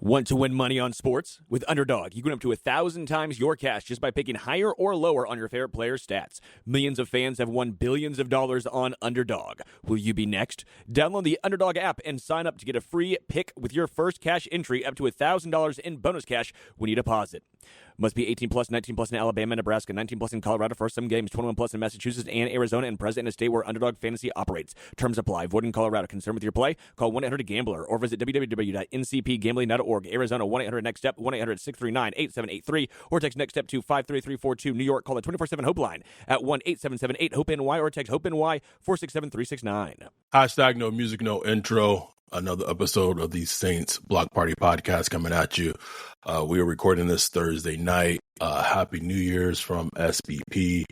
Want to win money on sports? With Underdog, you can win up to 1,000 times your cash just by picking higher or lower on your favorite players' stats. Millions of fans have won billions of dollars on Underdog. Will you be next? Download the Underdog app and sign up to get a free pick with your first cash entry up to $1,000 in bonus cash when you deposit. Must be 18 plus, 19 plus in Alabama, Nebraska, 19 plus in Colorado for some games, 21 plus in Massachusetts and Arizona, and present in a state where Underdog Fantasy operates. Terms apply. Void in Colorado. Concerned with your play? Call 1-800-GAMBLER or visit www.ncpgambling.org. Arizona, 1-800-NEXT-STEP, 1-800-639-8783, or text NEXT STEP to 53342. New York, call the 24/7 HOPE line at 1-877-8-HOPE-NY or text HOPE-NY 467-369. Hashtag no music, no intro. Another episode of the Saints Block Party podcast coming at you. We are recording this Thursday night. Happy New Year's from SBP.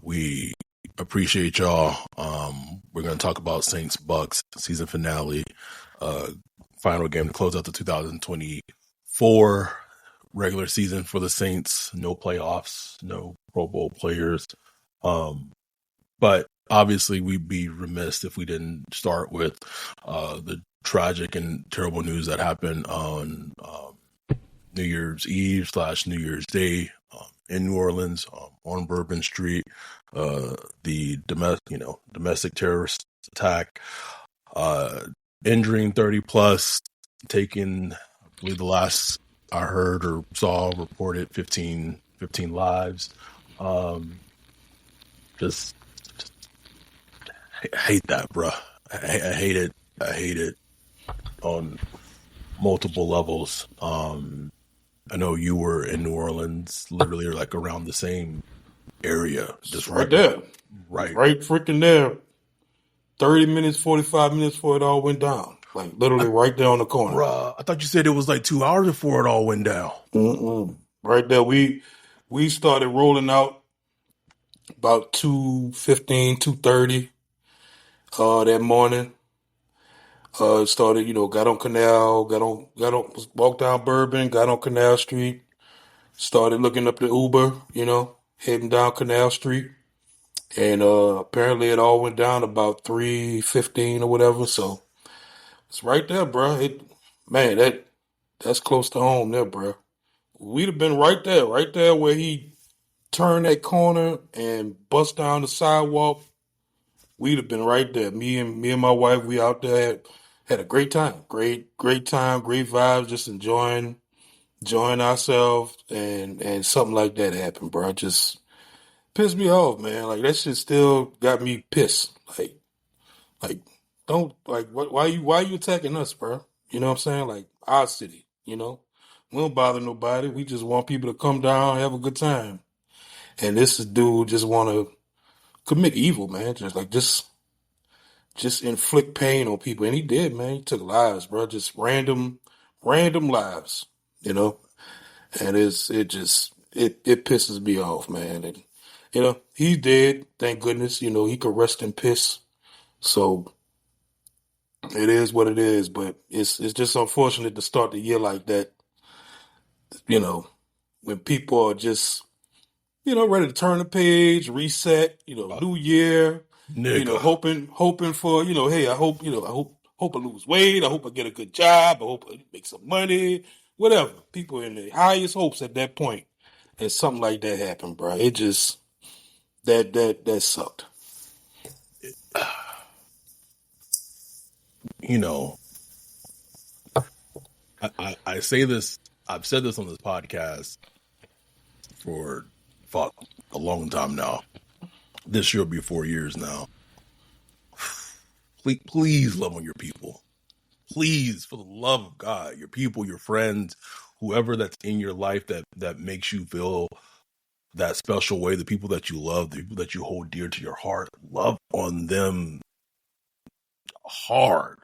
We appreciate y'all. We're going to talk about Saints Bucs season finale, final game to close out the 2024 regular season for the Saints. No playoffs, no Pro Bowl players. But obviously, we'd be remiss if we didn't start with the tragic and terrible news that happened on New Year's Eve / New Year's Day in New Orleans on Bourbon Street. The domestic terrorist attack, injuring 30 plus, taking, I believe the last I heard or saw reported 15 lives. Just I hate that, bro. I hate it. I hate it on multiple levels. I know you were in New Orleans, literally like around the same area. Just right there. Right freaking there. 30 minutes, 45 minutes before it all went down. Like literally right there on the corner. Bruh, I thought you said it was like 2 hours before it all went down. Right there. We started rolling out about 2:15, 2:30 that morning. Started, got on Canal, walked down Bourbon, got on Canal Street, started looking up the Uber, heading down Canal Street. And apparently it all went down about 3:15 or whatever. So it's right there, bro. That's close to home there, bro. We'd have been right there where he turned that corner and bust down the sidewalk. We'd have been right there. Me and my wife, we out there had a great time. Great time, great vibes, just enjoying ourselves, and something like that happened, bro. Just pissed me off, man. Like that shit still got me pissed. Like don't why you attacking us, bro? You know what I'm saying? Like our city, we don't bother nobody. We just want people to come down, have a good time. And this dude just want to commit evil, man. Just inflict pain on people. And he did, man. He took lives, bro. Just random lives, And it pisses me off, man. And, he's dead. Thank goodness. He could rest in piss. So it is what it is. But it's just unfortunate to start the year like that, when people are just, ready to turn the page, reset, new year. Nigga. Hoping for, hey, I hope I lose weight. I hope I get a good job. I hope I make some money, whatever. People in the highest hopes at that point. And something like that happened, bro. It just, that sucked. I say this, I've said this on this podcast for a long time now. This year will be 4 years now. Please love on your people. Please, for the love of God, your people, your friends, whoever that's in your life that makes you feel that special way, the people that you love, the people that you hold dear to your heart, love on them hard,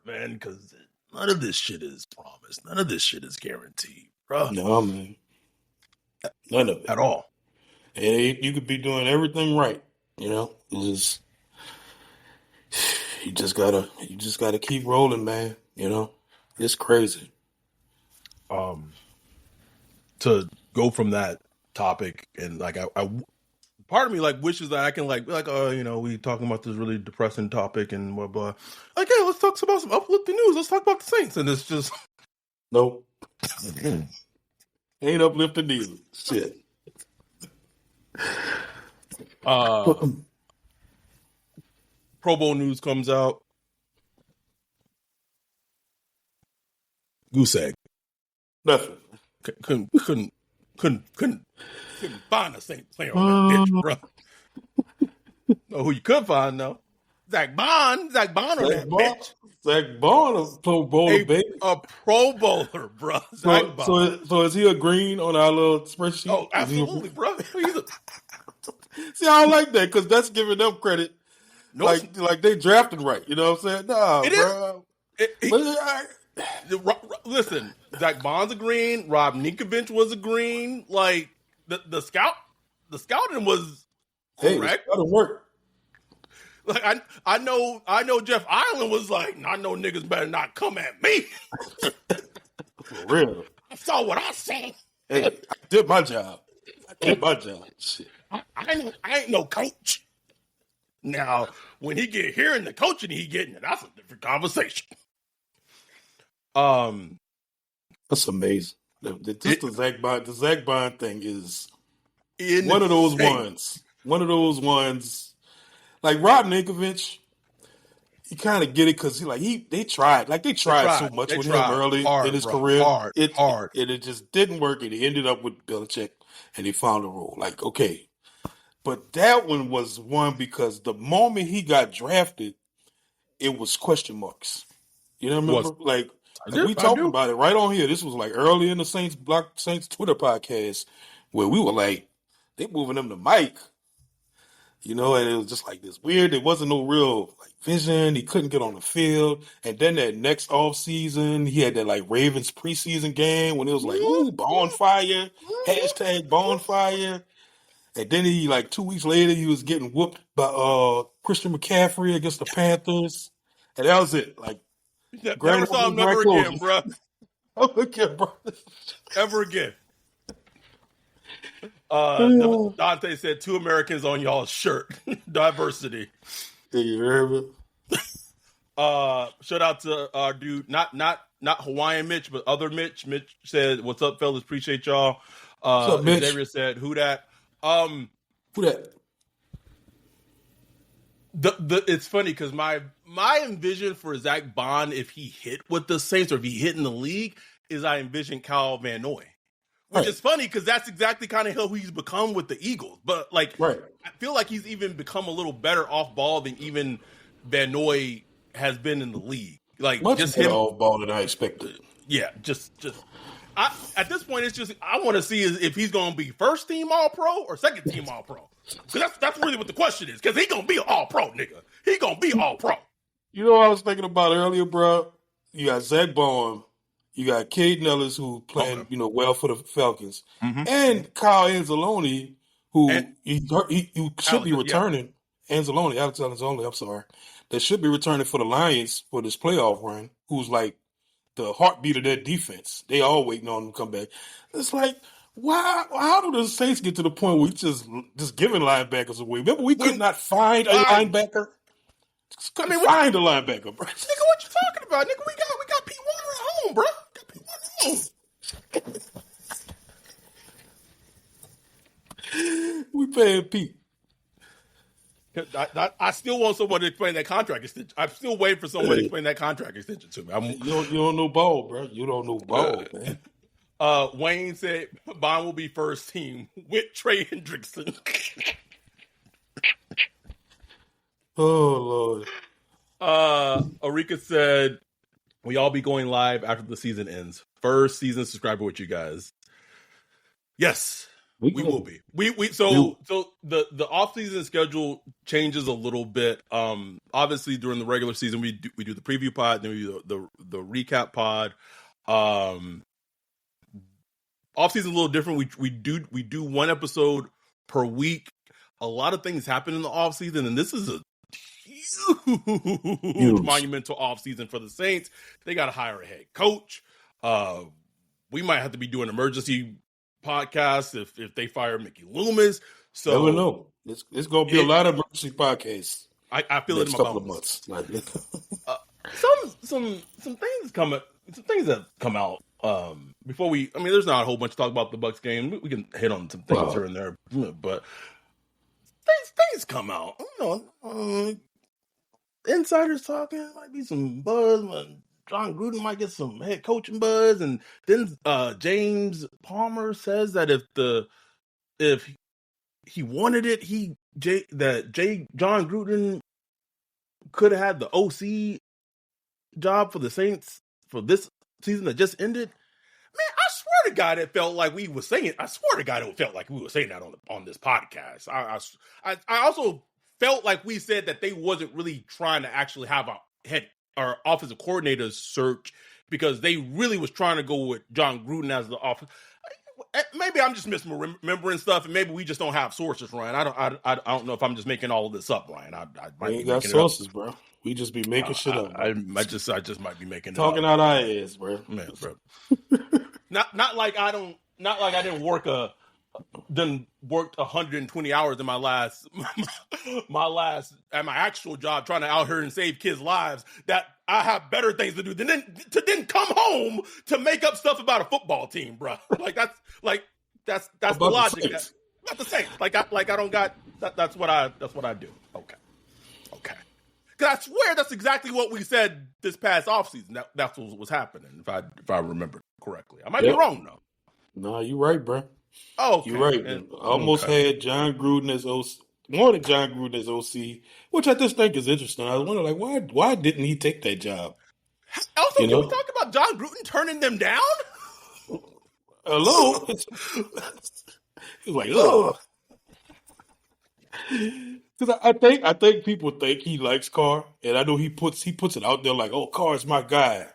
man, because none of this shit is promised. None of this shit is guaranteed, bro. No, man. None of it. At all. And you could be doing everything right, You just gotta keep rolling, man. It's crazy. To go from that topic and like I part of me like wishes that I can like be like, oh, you know, we talking about this really depressing topic and blah blah. Like, hey, let's talk about some uplifting news. Let's talk about the Saints, and it's just Nope. Ain't uplifting neither. Shit. Pro Bowl news comes out. Goose egg. Nothing. Couldn't find a Saint player on that bitch, bro. Know who you could find though? Zach Bond on that bitch. Zach Bond, a Pro Bowler, baby. A Pro Bowler, bro. Zach Bond. So is he a green on our little spreadsheet? Oh, absolutely, bro. See, I don't like that because that's giving them credit. Nope. Like they drafted right. You know what I'm saying? Nah, bro. Listen, Zach Bond's a green. Rob Ninkovich was a green. Like the scouting was correct. That'll work. Like I know Jeff Island was like, I know niggas better not come at me. For real. I saw what I saw. Hey, I did my job. Shit. I ain't no coach. Now, when he get here in the coaching, he getting it. That's a different conversation. That's amazing. The Zach Bond thing is one of those ones. One of those ones. Like Rob Ninkovich, you kind of get it because they tried so much with him early in his career. It just didn't work, and he ended up with Belichick, and he found a role. Like, okay. But that one was one because the moment he got drafted, it was question marks. You know what I mean? We talked about it right on here. This was like early in the Saints Twitter podcast where we were like, they moving him to Mike. You know, and it was just like this weird. There wasn't no real vision. He couldn't get on the field. And then that next off season, he had that Ravens preseason game when it was like, ooh, bonfire, hashtag bonfire. And then he 2 weeks later, he was getting whooped by Christian McCaffrey against the Panthers. And that was it. Never saw him never again, bro. Bro. Ever again. Dante said 2 Americans on y'all's shirt. Diversity. Yeah, you heard it. Shout out to our dude, not Hawaiian Mitch, but other Mitch. Mitch said, "What's up, fellas? Appreciate y'all." What's up, Mitch? Xavier said, "Who that?" Who that? It's funny because my envision for Zach Bond, if he hit with the Saints or if he hit in the league, is I envision Kyle Van Noy. Which is funny because that's exactly kind of who he's become with the Eagles. But I feel like he's even become a little better off ball than even Van Noy has been in the league. Much just better off ball than I expected. Yeah, at this point, it's just I want to see if he's going to be first team All Pro or second team All Pro. Because that's really what the question is. Because he's going to be an All Pro, nigga. He going to be All Pro. You know what I was thinking about earlier, bro? You got Zach Bond. You got Cade Nellis, who playing, well for the Falcons, and Kyle Anzalone, who should be returning. Yeah. Alex Anzalone, I'm sorry, that should be returning for the Lions for this playoff run. Who's the heartbeat of their defense? They all waiting on him to come back. It's why? How do the Saints get to the point where we just giving linebackers away? Remember, we could not find a linebacker. Find a linebacker, bro. Nigga, what you talking about? Nigga, we got Pete Warner at home, bro. We paying Pete. I still want someone to explain that contract extension. I'm still waiting for someone to explain that contract extension to me. You don't know ball, bro. You don't know ball, man. Wayne said Bond will be first team with Trey Hendrickson. Oh, Lord. Arika said, we all be going live after the season ends. First season subscriber with you guys. Yes, we will be. So the off-season schedule changes a little bit. Obviously during the regular season we do the preview pod, then we do the recap pod. Off-season a little different. We do one episode per week. A lot of things happen in the off-season, and this is a huge monumental offseason for the Saints. They got to hire a head coach. We might have to be doing emergency podcasts if they fire Mickey Loomis. So never know. It's gonna be a lot of emergency podcasts. I feel it in next my couple of bones. months. Some things some things that come out before we. I mean, there's not a whole bunch to talk about the Bucs game. We can hit on some things here and there, but things come out. You know, insiders talking, might be some buzz. John Gruden might get some head coaching buzz, and then James Palmer says that if he wanted it, John Gruden could have had the OC job for the Saints for this season that just ended. Man, I swear to God, it felt like we were saying. I swear to God, it felt like we were saying that on this podcast. I also felt like we said that they wasn't really trying to actually have a head or offensive coordinator search because they really was trying to go with John Gruden as the offense. Maybe I'm just misremembering stuff, and maybe we just don't have sources, Ryan. I don't know if I'm just making all of this up, Ryan. We ain't got sources, bro. We just be making shit up. I just might be making talking it up. Out our ass, bro. Man, bro. not like I didn't worked 120 hours in my actual job trying to out here and save kids' lives, that I have better things to do than to come home to make up stuff about a football team, bro. That's the logic. Not the same. I don't got that. That's what I do. Okay. Because I swear that's exactly what we said this past offseason. That's what was happening. If I remember correctly, I might be wrong though. No, you're right, bro. Oh, okay. You're right. I almost had John Gruden as OC. Wanted John Gruden as OC, which I just think is interesting. I was wondering, why didn't he take that job? Also, can we talk about John Gruden turning them down? Hello. He's like, ugh. Because I think people think he likes Carr, and I know he puts it out there like, oh, Carr's my guy.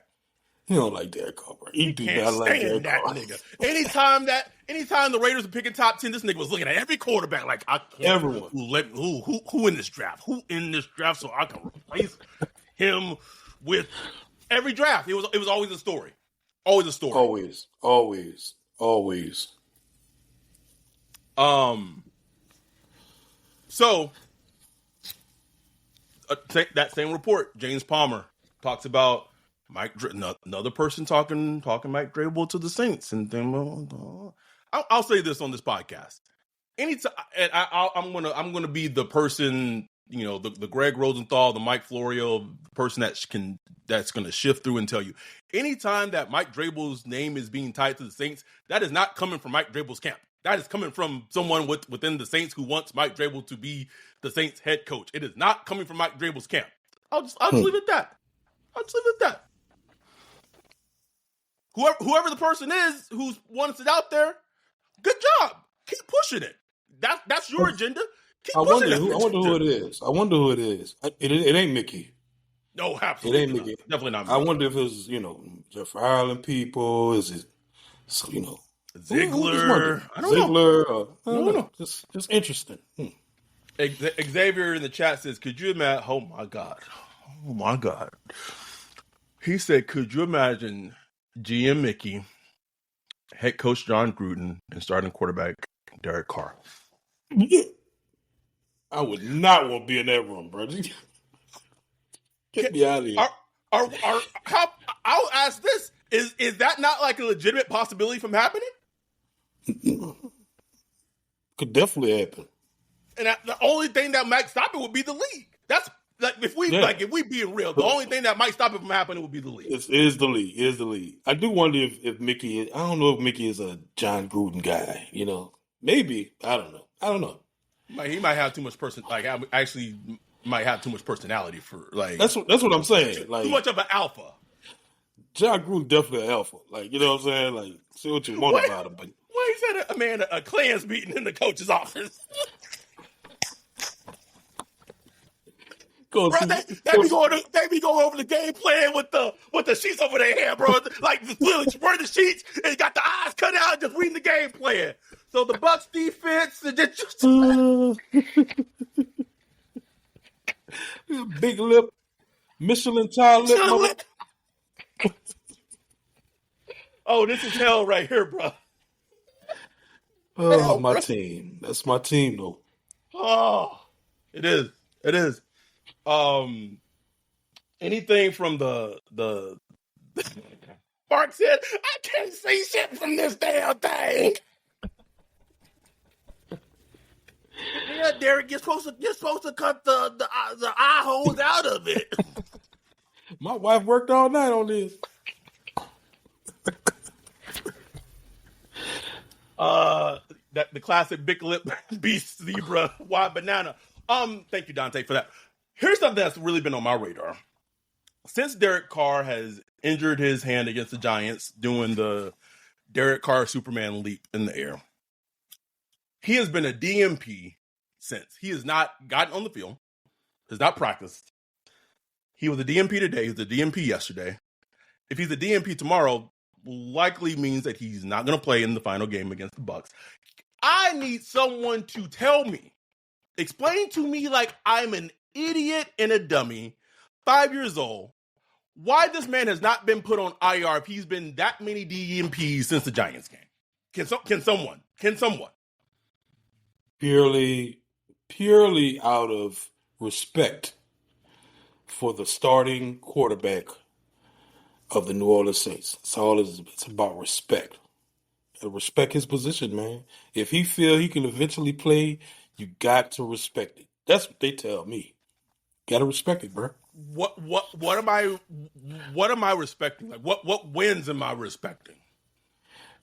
He don't like Derek Carr. He do not like Derek Carr. Nigga. Anytime the Raiders are picking top 10, this nigga was looking at every quarterback like, I can't. Everyone. Who in this draft? Who in this draft so I can replace him with every draft? It was always a story. Always a story. Always. So that same report, James Palmer talks about another person talking Mike Vrabel to the Saints, and then I'll say this on this podcast. Anytime, and I'm gonna be the person, the Greg Rosenthal, the Mike Florio person that's gonna shift through and tell you. Anytime that Mike Vrabel's name is being tied to the Saints, that is not coming from Mike Vrabel's camp. That is coming from someone within the Saints who wants Mike Vrabel to be the Saints head coach. It is not coming from Mike Vrabel's camp. I'll just leave it at that. Whoever the person is who's wants it out there, good job. Keep pushing it. That's your agenda. Keep pushing it. I wonder who it is. It ain't Mickey. No, absolutely. It ain't Mickey. Definitely not Mickey. I wonder if it's, Jeff Ireland people. Is it, Ziegler? I don't know. I don't know. Just interesting. Xavier in the chat says, could you imagine? Oh my God. He said, could you imagine GM Mickey, head coach John Gruden, and starting quarterback Derek Carr? I would not want to be in that room, bro. Get me out of here. I'll ask this. Is that not like a legitimate possibility from happening? Could definitely happen. And the only thing that might stop it would be the league. That's like if we being real, the only thing that might stop it from happening would be the league. It is the league. I do wonder if Mickey. I don't know if Mickey is a John Gruden guy. Maybe. I don't know. He might have too much actually might have too much personality for like. That's what I'm saying. Like too much of an alpha. John Gruden definitely an alpha. Like, you know what I'm saying? Like, say what you want about him, but he said a Klans meeting in the coach's office. Bro, they be going over the game plan with the sheets over their head, bro. Like just wearing the sheets and got the eyes cut out, just reading the game plan. So the Bucs defense just big lip, Michelin tire lip. Oh, this is hell right here, bro. Oh, my team. That's my team, though. Oh, it is. It is. Anything from the Mark said, I can't see shit from this damn thing. Yeah, Derek, you're supposed to cut the eye holes out of it. My wife worked all night on this. That the classic big lip beast zebra wide banana. Thank you, Dante, for that. Here's something that's really been on my radar. Since Derek Carr has injured his hand against the Giants doing the Derek Carr Superman leap in the air, he has been a DMP since. He has not gotten on the field, has not practiced. He was a DMP today. He was a DMP yesterday. If he's a DMP tomorrow, likely means that he's not going to play in the final game against the Bucs. I need someone to tell me, explain to me like I'm an idiot and a dummy, 5 years old, why this man has not been put on IR if he's been that many DMPs since the Giants game. Can someone? Purely out of respect for the starting quarterback of the New Orleans Saints. That's all it is. It's about respect. And respect his position, man. If he feel he can eventually play, you got to respect it. That's what they tell me. Got to respect it, bro. What am I respecting? Like what wins am I respecting?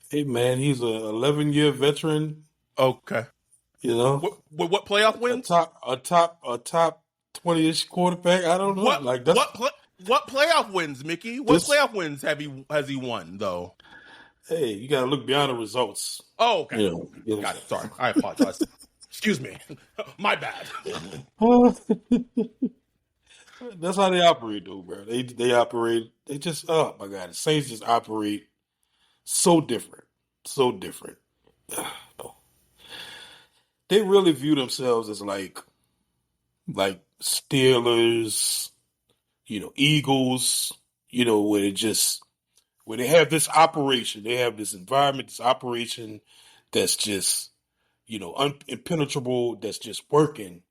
Hey, man, he's a 11-year veteran. Okay. You know, what playoff wins? A top 20-ish quarterback. I don't know. What playoff wins, Mickey? What playoff wins has he won though? Hey, you gotta look beyond the results. Oh, okay. You know. Got it. Sorry, I apologize. Excuse me, my bad. That's how they operate, though, bro. They operate. They just my God, the Saints just operate so different, so different. They really view themselves as like Steelers, Eagles, where they have this operation, they have this environment, this operation that's just, impenetrable, that's just working,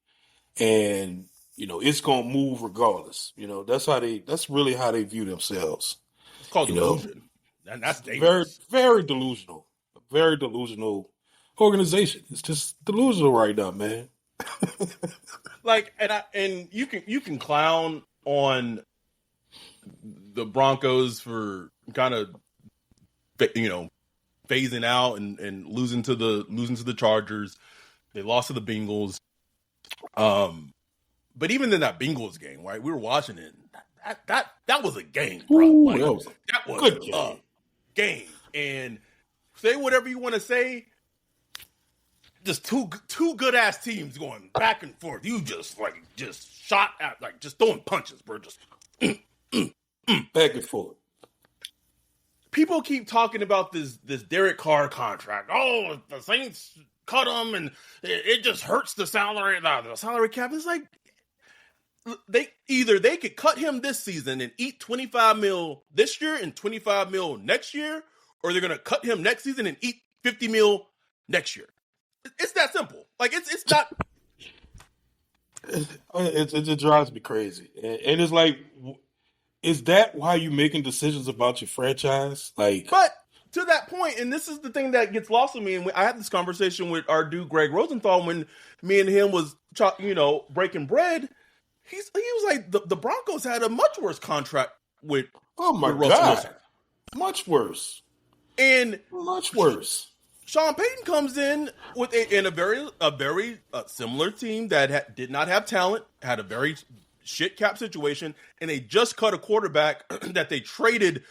and it's gonna move regardless. That's really how they view themselves. It's called delusion, and that's dangerous. Very, very delusional. A very delusional organization. It's just delusional right now, man. And you can clown on the Broncos for kind of phasing out and losing to the Chargers. They lost to the Bengals. But even in that Bengals game, right? We were watching it. That was a game, bro. Ooh, that was good a game. And say whatever you want to say. Just two good ass teams going back and forth. You just shot at just throwing punches, bro. Just back and forth. People keep talking about this Derek Carr contract. Oh, the Saints cut him, and it just hurts the salary cap. It's like they could cut him this season and eat $25 million this year and $25 million next year, or they're gonna cut him next season and eat $50 million next year. It's that simple. It's not. It just drives me crazy, and it's like, is that why you making decisions about your franchise? But to that point, and this is the thing that gets lost on me. And I had this conversation with our dude Greg Rosenthal when me and him was, breaking bread. He was like, the Broncos had a much worse contract with. Oh my with God, Wilson. much worse, and much worse. Sean Payton comes in with a very similar team that did not have talent, had a very shit cap situation, and they just cut a quarterback that they traded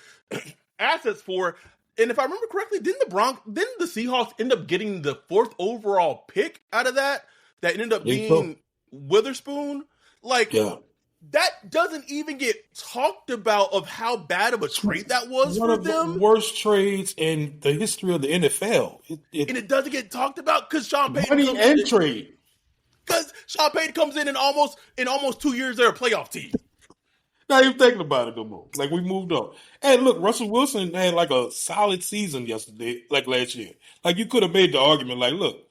assets for. And if I remember correctly, didn't the Seahawks end up getting the 4th overall pick out of that? That ended up being Witherspoon. That doesn't even get talked about of how bad of a trade that was One for of them. the worst trades in the history of the NFL. And it doesn't get talked about because Sean Payton money and trade. Because Sean Payton comes in almost 2 years they're a playoff team. Not even thinking about it no more. We moved on. And look, Russell Wilson had a solid season last year. You could have made the argument, look,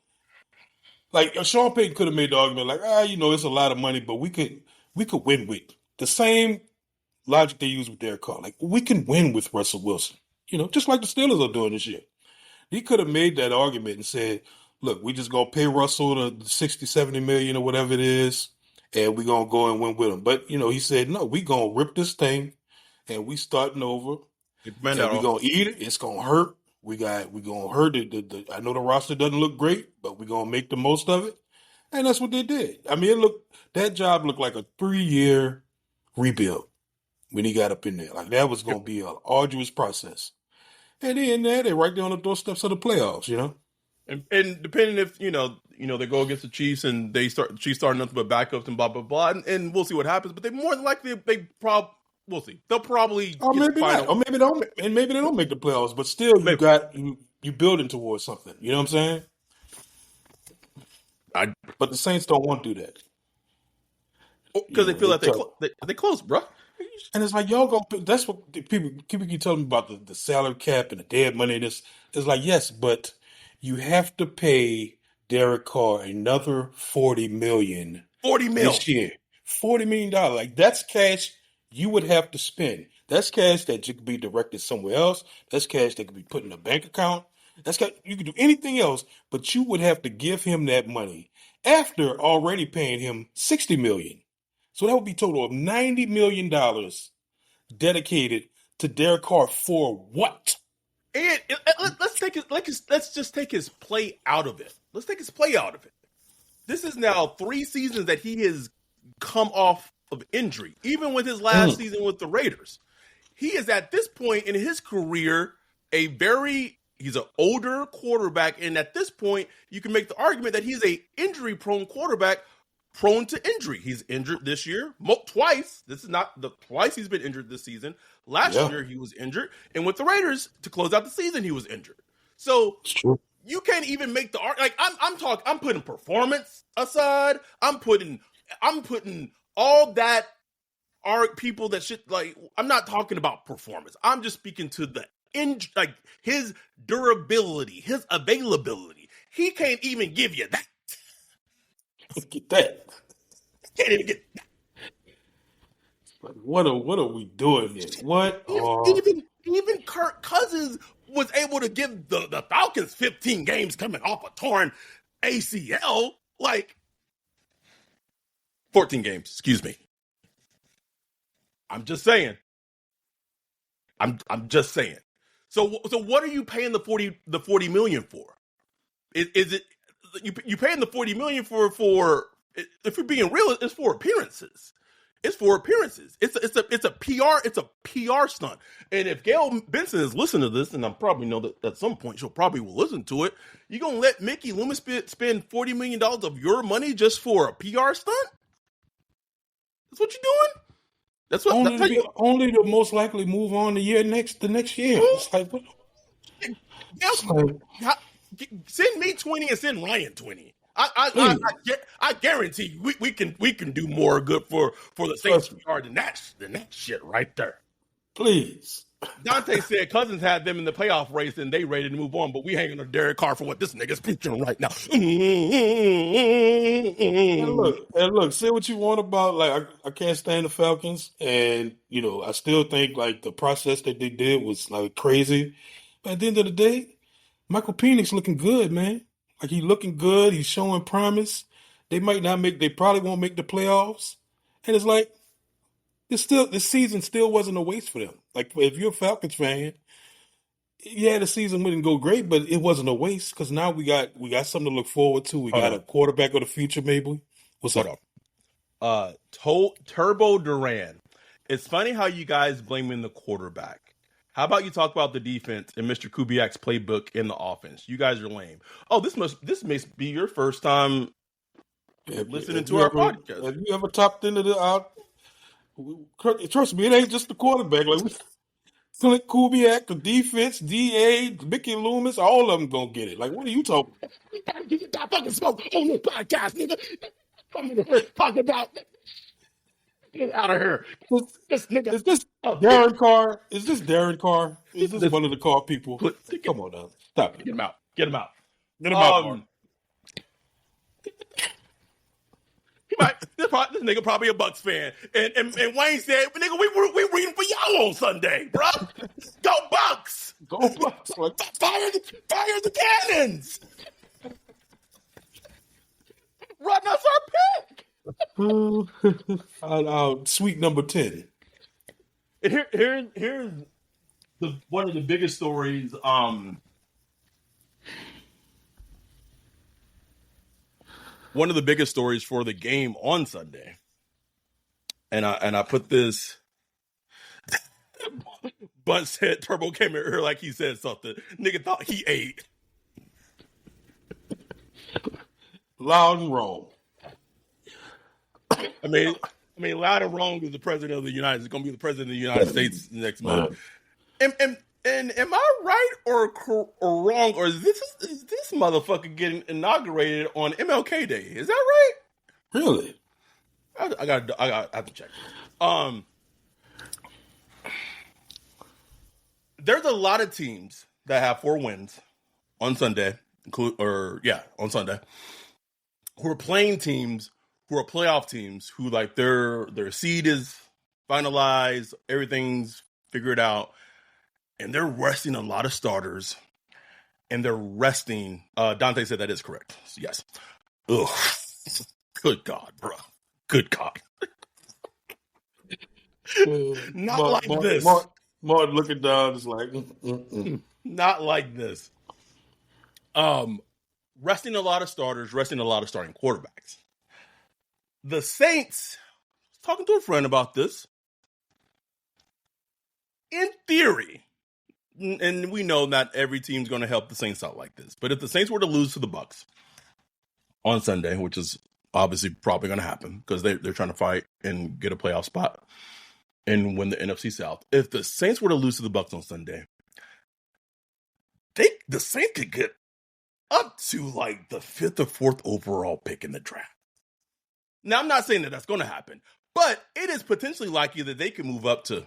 Like Sean Payton could have made the argument, like, it's a lot of money, but we could win with the same logic they use with Derek Carr. Like, we can win with Russell Wilson. Just like the Steelers are doing this year. He could have made that argument and said, look, we just going to pay Russell the 60, 70 million or whatever it is, and we're going to go and win with him. But, he said, no, we going to rip this thing, and we starting over, and we're going to eat it. It's going to hurt. We're going to hurt it. I know the roster doesn't look great, but we're going to make the most of it. And that's what they did. I mean, that job looked like a 3-year rebuild when he got up in there. Like, that was going to be an arduous process. And then they're right there on the doorsteps of the playoffs, And depending if, they go against the Chiefs and Chiefs start nothing but backups and blah, blah, blah. And we'll see what happens. But they more than likely, we'll see. They'll probably. Or maybe not. Or maybe don't. And maybe they don't make the playoffs. But still, you building towards something. You know what I'm saying? But the Saints don't want to do that. Because they feel like they close, bro. And it's like, y'all go. That's what people keep telling me about the salary cap and the dead money. And it's like, yes, but you have to pay Derek Carr another $40 million this year. $40 million. Like, that's cash you would have to spend. That's cash that you could be directed somewhere else. That's cash that could be put in a bank account. That's cash, you could do anything else, but you would have to give him that money after already paying him $60 million. So that would be a total of $90 million dedicated to Derek Carr for what? And let's just take his play out of it. Let's take his play out of it. This is now 3 seasons that he has come off of injury. Even with his last season with the Raiders, he is at this point in his career he's an older quarterback, and at this point, you can make the argument that he's a injury-prone quarterback. Prone to injury. He's injured this year twice. This is not the twice he's been injured this season. Last year he was injured, and with the Raiders to close out the season he was injured. So you can't even make the argument. Like I'm putting performance aside. I'm putting all that people that shit. Like, I'm not talking about performance. I'm just speaking to the like his durability, his availability. He can't even give you that. Get that. Can't even get that. What are we doing here? What? Even Kirk Cousins was able to give the Falcons 15 games coming off a torn ACL. Like 14 games, excuse me. I'm just saying. I'm just saying. So what are you paying the $40 million for? Is it you paying the $40 million for if you're being real, it's for appearances. It's for appearances. It's a PR stunt. And if Gail Benson is listening to this, and I probably know that at some point she'll probably will listen to it, you gonna let Mickey Loomis spend $40 million of your money just for a PR stunt? That's what you're doing? That's what only to most likely move on the next year. It's like, what? Send me 20 and send Ryan 20. I guarantee you we can do more good for the Saints than that shit right there. Please. Dante said Cousins had them in the playoff race and they ready to move on, but we hanging on Derek Carr for what this nigga's preaching right now. And look, say what you want about, like, I can't stand the Falcons, and I still think like the process that they did was like crazy. But at the end of the day, Michael Penix looking good, man. Like, he looking good. He's showing promise. They probably won't make the playoffs. And it's like, this season still wasn't a waste for them. Like, if you're a Falcons fan, yeah, the season wouldn't go great, but it wasn't a waste because now we got something to look forward to. We got a quarterback of the future, maybe. What's up? Turbo Duran. It's funny how you guys blaming the quarterback. How about you talk about the defense and Mr. Kubiak's playbook in the offense? You guys are lame. Oh, this may be your first time listening to our podcast. Have you ever tapped into trust me, it ain't just the quarterback. Like, Clint Kubiak, the defense, DA, Mickey Loomis, all of them gonna get it. Like, what are you talking about? You gotta get that fucking smoke on this podcast, nigga. I'm talking about. Get out of here. Is this Darren Carr? Is this Darren Carr? Is this one of the Carr people? Come on now. Stop it. Get him out. Get him out. Get him out. This nigga probably a Bucs fan. And Wayne said, nigga, we reading for y'all on Sunday, bro. Go Bucs! Go Bucs. Like, Fire the cannons! Run us our pick! sweet number 10. And here's one of the biggest stories. One of the biggest stories for the game on Sunday, and I put this. Bunt said Turbo came in here like he said something. Nigga thought he ate. Loud and wrong. I mean, loud and wrong is the president of the United. Is going to be the president of the United States next month. And am I right or wrong? Or is this motherfucker getting inaugurated on MLK Day? Is that right? Really? I have to check. There's a lot of teams that have 4 wins on Sunday, on Sunday, who are playing teams who are playoff teams who like their seed is finalized, everything's figured out, and they're resting a lot of starters, and they're resting. Dante said that is correct. Yes. Ugh. Good God, bro. Good God. Not like this. Martin looking down is like, Not like this. Resting a lot of starters, resting a lot of starting quarterbacks. The Saints, talking to a friend about this, in theory, and we know not every team's going to help the Saints out like this, but if the Saints were to lose to the Bucs on Sunday, which is obviously probably going to happen because they're trying to fight and get a playoff spot and win the NFC South. If the Saints were to lose to the Bucs on Sunday, the Saints could get up to like the 5th or 4th overall pick in the draft. Now, I'm not saying that that's going to happen, but it is potentially likely that they can move up to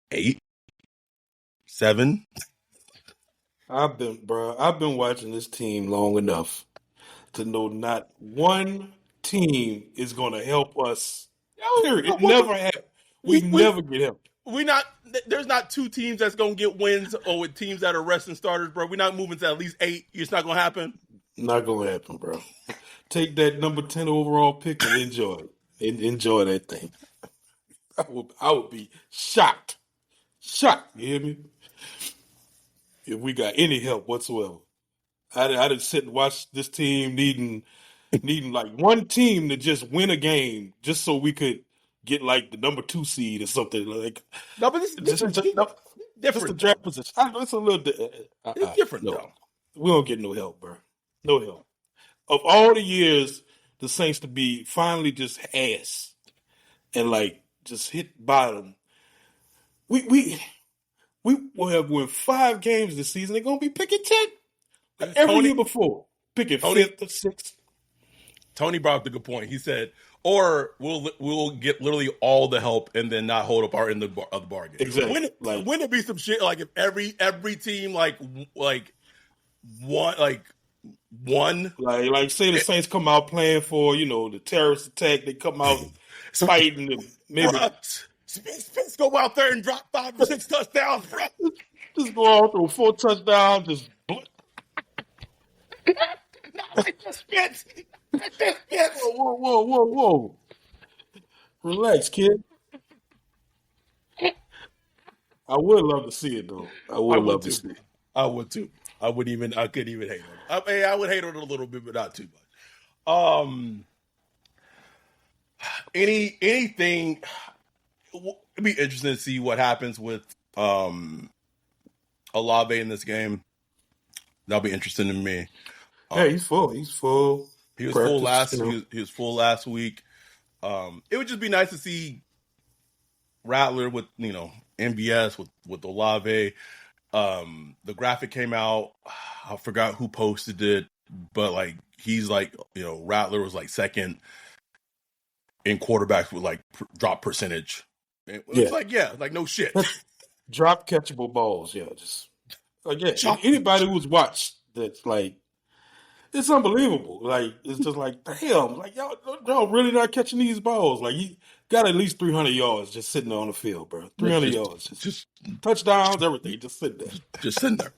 8, 7. I've been watching this team long enough to know not one team is going to help us. Period. It never happens. We never get help. There's not 2 teams that's going to get wins or with teams that are resting starters, bro. We're not moving to at least 8. It's not going to happen. Not going to happen, bro. Take that number 10 overall pick and enjoy it. Enjoy that thing. I would be shocked. Shocked. You hear me? If we got any help whatsoever. I didn't sit and watch this team needing like one team to just win a game just so we could get like the number 2 seed or something like. No, but this is different. Just the draft position. It's a little. It's different, though. We don't get no help, bro. No help. Of all the years, the Saints to be finally just ass and like just hit bottom. We will have won 5 games this season. They're gonna be picking 10 like every year before, picking 5th or 6th. Tony brought up a good point. He said, "Or we'll get literally all the help and then not hold up our end of the bargain." Exactly. Wouldn't it be some shit like if every team like say the Saints come out playing for the terrorist attack, they come out fighting and maybe Spence go out there and drop 5 or 6 touchdowns, bro. Just go out through 4 touchdowns, just Spence. Whoa. Relax, kid. I would love to see it though. I would love to see it. I would too. I couldn't even hate on it. I would hate on it a little bit, but not too much. Anything? It'd be interesting to see what happens with Olave in this game. That'll be interesting to me. Yeah, he's full. He was full last. He was full last week. It would just be nice to see Rattler with MVS with Olave. The graphic came out. I forgot who posted it, but like he's like Rattler was like second in quarterbacks with like drop percentage. It's like no shit. Drop catchable balls, just anybody who's watched that's like It's unbelievable. Like it's just like damn. Like y'all really not catching these balls. Like he got at least 300 yards just sitting on the field, bro. 300 yards, just touchdowns, everything, just sitting there. Just sitting there.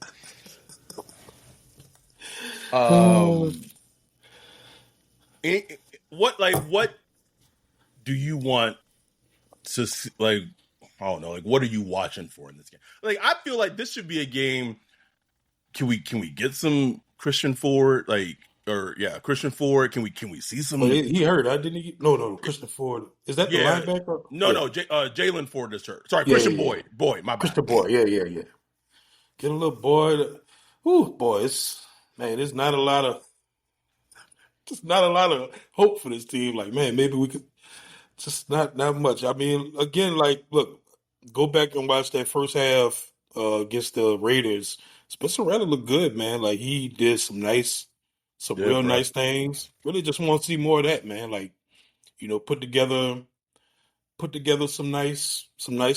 What do you want to see, like? I don't know. Like, what are you watching for in this game? Like, I feel like this should be a game. Can we get some Christian Ford? Christian Ford. Can we see some? Well, he hurt. I didn't. No. Christian Ford. Is that the linebacker? No. Jalen Ford is hurt. Sorry, Christian Boyd. Boyd, my bad. Christian Boyd. Yeah. Get a little Boyd. Boy, there's not a lot of hope for this team. Like, man, maybe we could. Just not much. I mean, again, like, look, go back and watch that first half against the Raiders. Spencer Rattler looked good, man. Like he did some real nice things. Really just want to see more of that, man. Like, put together some nice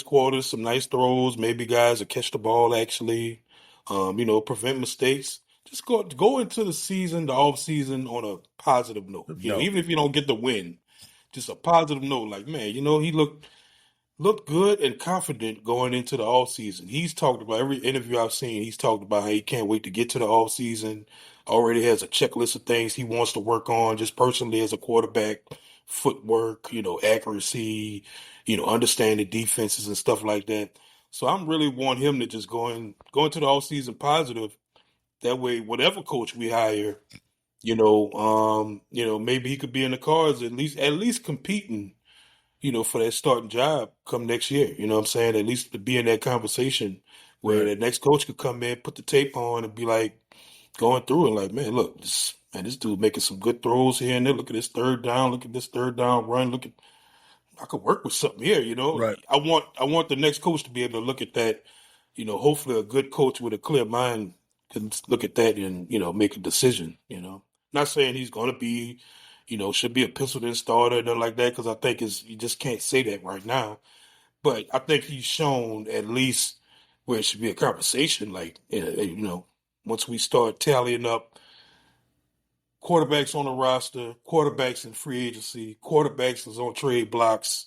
quarters, some nice throws. Maybe guys will catch the ball actually. Prevent mistakes. Just go into the off season on a positive note. Even if you don't get the win. Just a positive note, like, man, he looked good and confident going into the off season. He's talked about every interview I've seen. He's talked about how he can't wait to get to the off season. Already has a checklist of things he wants to work on, just personally as a quarterback, footwork, accuracy, understanding defenses and stuff like that. So I'm really want him to just go into the off season positive. That way, whatever coach we hire. Maybe he could be in the cards at least competing, for that starting job come next year. You know what I'm saying? At least to be in that conversation where the next coach could come in, put the tape on, and be like going through it, like, man, look, this dude making some good throws here and there. Look at this third down. Look at this third down run. I could work with something here. Right. I want the next coach to be able to look at that. Hopefully a good coach with a clear mind can look at that and make a decision. Not saying he's going to be, should be a penciled-in starter or nothing like that, because I think you just can't say that right now. But I think he's shown at least where it should be a conversation. Like, once we start tallying up quarterbacks on the roster, quarterbacks in free agency, quarterbacks that's on trade blocks,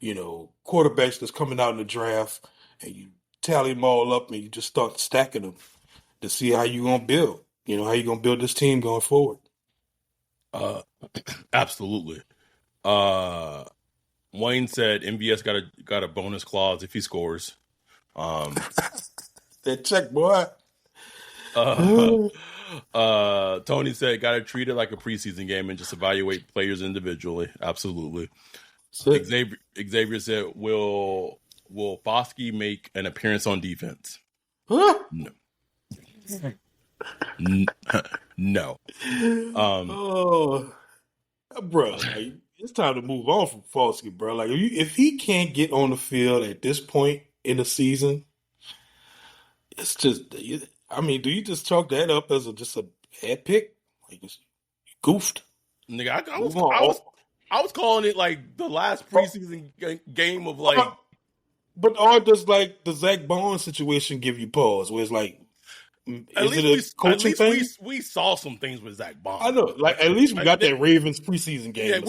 quarterbacks that's coming out in the draft, and you tally them all up and you just start stacking them to see how you're going to build. How you going to build this team going forward. Absolutely. Wayne said MVS got a bonus clause if he scores. That check, boy. Tony said got to treat it like a preseason game and just evaluate players individually. Absolutely. Xavier said, will Foskey make an appearance on defense? Huh? No. No. Bro, like, it's time to move on from Foskey, bro. Like, if he can't get on the field at this point in the season, it's just, I mean, do you just chalk that up as just a bad pick? Like, you goofed. Nigga, I was calling it like the last preseason game of like. Or does like the Zach Bond situation give you pause? Where it's like, is it a coaching thing? We saw some things with Zach Bond. I know, like at least we got that Ravens preseason game. Yeah,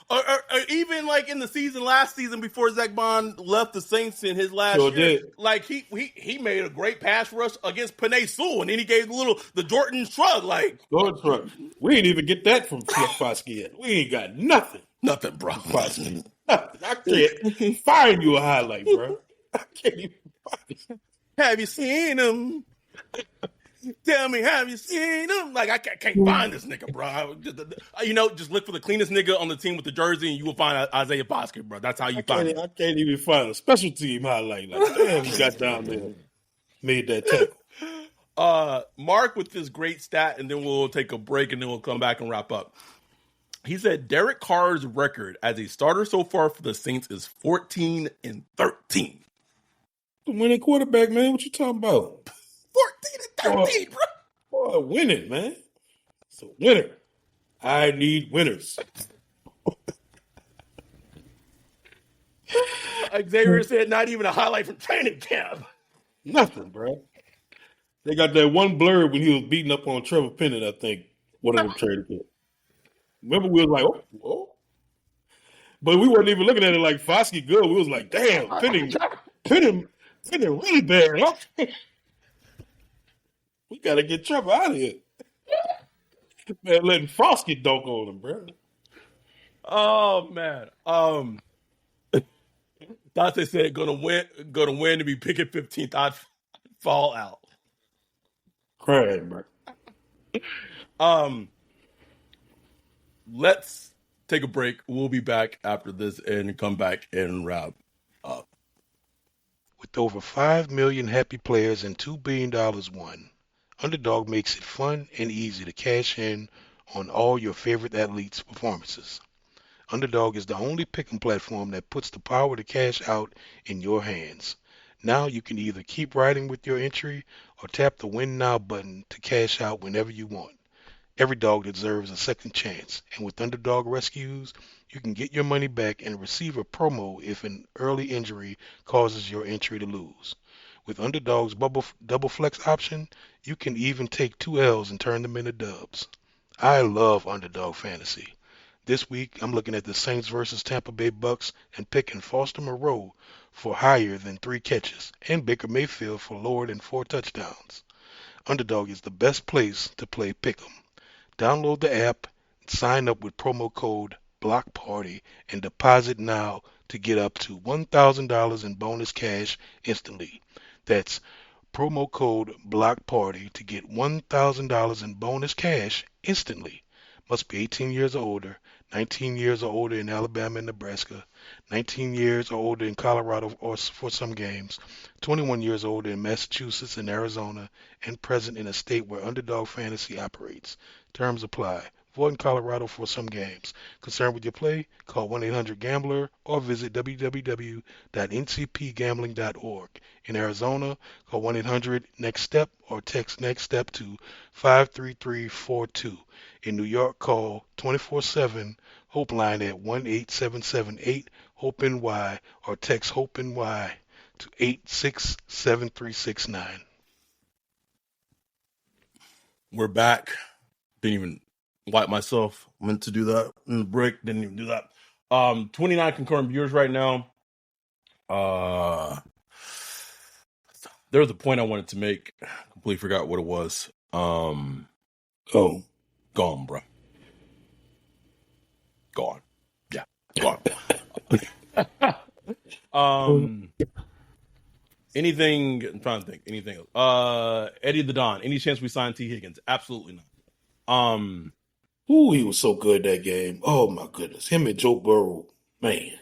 or even like in the season last season before Zach Bond left the Saints in his last year. Did. Like he made a great pass rush against Penei Sewell, and then he gave the Jordan shrug. Like Jordan shrug. We didn't even get that from Foskey yet. We ain't got nothing. Nothing, bro. Foskey. Nothing. I can't find you a highlight, bro. I can't even find it. Have you seen him? Tell me, have you seen him? Like, I can't find this nigga, bro. Just look for the cleanest nigga on the team with the jersey, and you will find Isaiah Foskey, bro. That's how you find it. I can't even find a special team highlight. Like, damn, he got down there, made that tackle. Mark with this great stat, and then we'll take a break, and then we'll come back and wrap up. He said Derek Carr's record as a starter so far for the Saints is 14-13. Winning quarterback, man. What you talking about? 14-13, bro. Boy, winning, man. It's a winner. I need winners. Xavier said not even a highlight from training camp. Nothing, bro. They got that one blurb when he was beating up on Trevor Penning, I think. One of them traded for. Remember, we was like, oh. But we weren't even looking at it like Foskey good. We was like, damn, Penning really bad. Huh? We got to get Trevor out of here. Man, letting Frosty dunk on him, bro. Oh man. Dante said gonna win to be picking 15th. I'd fall out. Crying, bro. Let's take a break. We'll be back after this and come back and wrap up. With over 5 million happy players and $2 billion won, Underdog makes it fun and easy to cash in on all your favorite athletes' performances. Underdog is the only picking platform that puts the power to cash out in your hands. Now you can either keep riding with your entry or tap the Win Now button to cash out whenever you want. Every dog deserves a second chance, and with Underdog Rescues, you can get your money back and receive a promo if an early injury causes your entry to lose. With Underdog's double flex option, you can even take 2 L's and turn them into dubs. I love Underdog Fantasy. This week, I'm looking at the Saints versus Tampa Bay Bucs and picking Foster Moreau for higher than 3 catches and Baker Mayfield for lower than 4 touchdowns. Underdog is the best place to play Pick'em. Download the app, sign up with promo code BLOCKPARTY, and deposit now to get up to $1,000 in bonus cash instantly. That's promo code BLOCKPARTY to get $1,000 in bonus cash instantly. Must be 18 years or older, 19 years or older in Alabama and Nebraska, 19 years or older in Colorado or for some games, 21 years older in Massachusetts and Arizona, and present in a state where Underdog Fantasy operates. Terms apply. Void in Colorado for some games. Concerned with your play? Call 1-800-GAMBLER or visit www.ncpgambling.org. In Arizona, call 1-800-NEXT-STEP or text NEXT STEP to 53342. In New York, call 24/7 Hope line at 1-877-8-HOPE-NY or text HOPE-NY to 867369. We're back. Didn't even wipe myself. Meant to do that in the break. Didn't even do that. 29 concurrent viewers right now. There was a point I wanted to make. Completely forgot what it was. Gone, bro. Gone. Yeah, gone. Anything? I'm trying to think. Anything else? Eddie the Don. Any chance we sign T. Higgins? Absolutely not. Ooh, he was so good that game. Oh my goodness, him and Joe Burrow, man.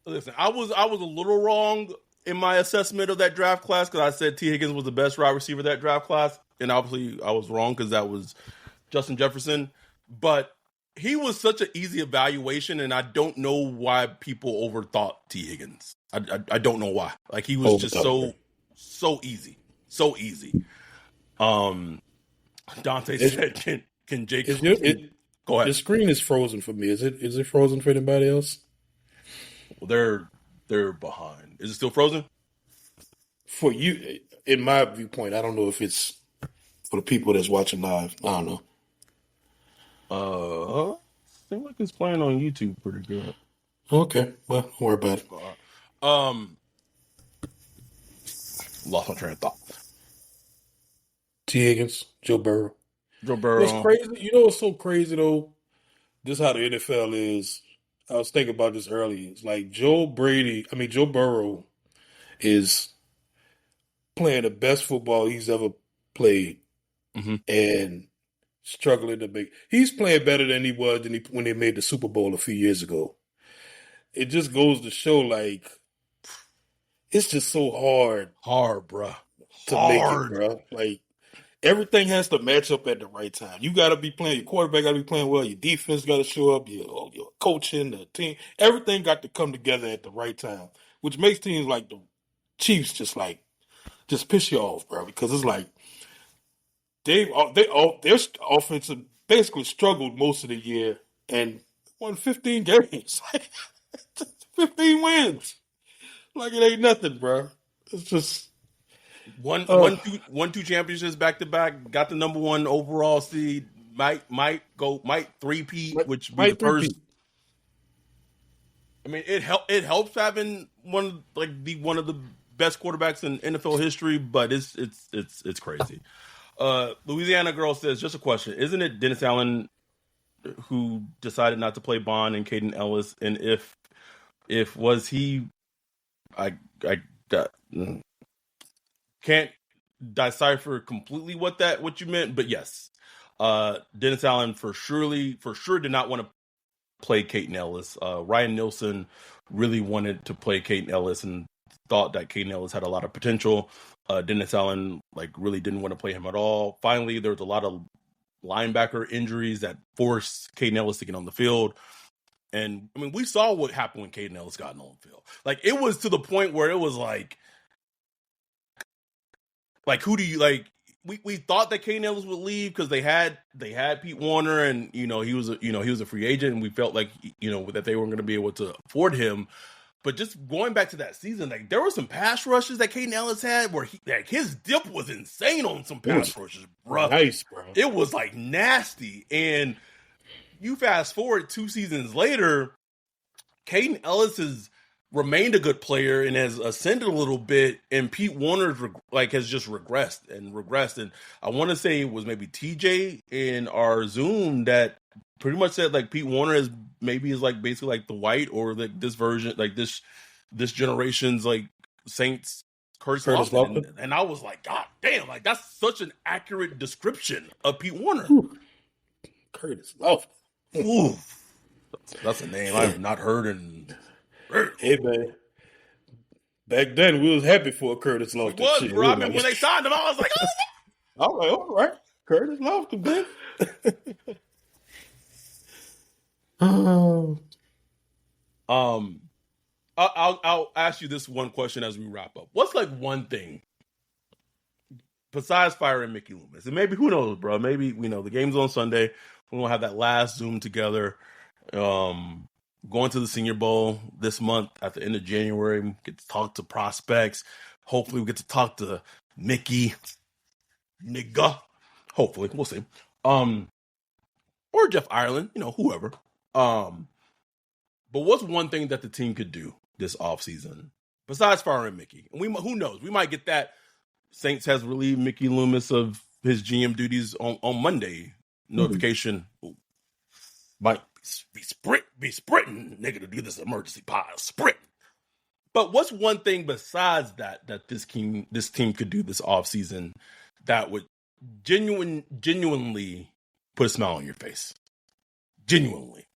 Listen, I was a little wrong in my assessment of that draft class because I said T. Higgins was the best wide receiver of that draft class, and obviously I was wrong because that was Justin Jefferson. But he was such an easy evaluation, and I don't know why people overthought T. Higgins. I don't know why. Like he was just so easy, so easy. Dante said, "Can Jake go ahead?" The screen is frozen for me. Is it frozen for anybody else? Well, they're behind. Is it still frozen? For you, in my viewpoint, I don't know if it's for the people that's watching live. I don't know. Seems like it's playing on YouTube pretty good. Okay, well, don't worry about it. Lost my train of thought. T. Higgins, Joe Burrow. What's crazy? You know what's so crazy though? This is how the NFL is. I was thinking about this earlier. It's like Joe Burrow is playing the best football he's ever played, and struggling to make. He's playing better than he was when they made the Super Bowl a few years ago. It just goes to show, like, it's just so hard, bro, to make it, bro. Like, everything has to match up at the right time. You got to be playing. Your quarterback got to be playing well. Your defense got to show up. Your coaching, the team, everything got to come together at the right time, which makes teams like the Chiefs just piss you off, bro. Because it's like their offense basically struggled most of the year and won 15 games, 15 wins. Like it ain't nothing, bro. It's just Won two championships back to back. Got the number 1 overall seed. Might three-peat, which would be the first. I mean, it helps having one of the best quarterbacks in NFL history, but it's crazy. Louisiana girl says, just a question: isn't it Dennis Allen who decided not to play Bond and Caden Ellis? And if was he, I can't decipher completely what you meant, but yes, Dennis Allen for sure did not want to play Caden Ellis. Ryan Nielsen really wanted to play Caden Ellis and thought that Caden Ellis had a lot of potential. Dennis Allen really didn't want to play him at all. Finally, there was a lot of linebacker injuries that forced Caden Ellis to get on the field. And I mean, we saw what happened when Caden Ellis got on the field. It was to the point where it was like who do you like? We thought that Caden Ellis would leave because they had Pete Warner, and he was a free agent, and we felt like that they weren't going to be able to afford him. But just going back to that season, there were some pass rushes that Caden Ellis had where his dip was insane on some pass rushes, bro. Nice, bro. It was nasty. And you fast forward 2 seasons later, Caden Ellis has remained a good player and has ascended a little bit, and Pete Warner has just regressed. And I want to say it was maybe TJ in our Zoom that pretty much said Pete Warner is basically the White, or this version, this generation's Saints Curtis Lofton. And I was like, God damn, that's such an accurate description of Pete Warner. Ooh. Curtis Lofton. Ooh. That's a name I have not heard in. Hey man, back then we was happy for Curtis Lofton. It was, bro. I mean, when they signed him, I was like, oh. all right, Curtis Lofton, man. I'll ask you this one question as we wrap up. What's one thing besides firing Mickey Loomis? And maybe, who knows, bro? Maybe the game's on Sunday. We're gonna have that last Zoom together. Going to the Senior Bowl this month at the end of January. We get to talk to prospects. Hopefully, we get to talk to Mickey, nigga. Hopefully, we'll see. Or Jeff Ireland, whoever. But what's one thing that the team could do this offseason besides firing Mickey? And who knows? We might get that. Saints has relieved Mickey Loomis of his GM duties on Monday. Notification might be sprinting, nigga, to do this emergency pod sprint. But what's one thing besides that this team could do this offseason that would genuinely put a smile on your face? Genuinely.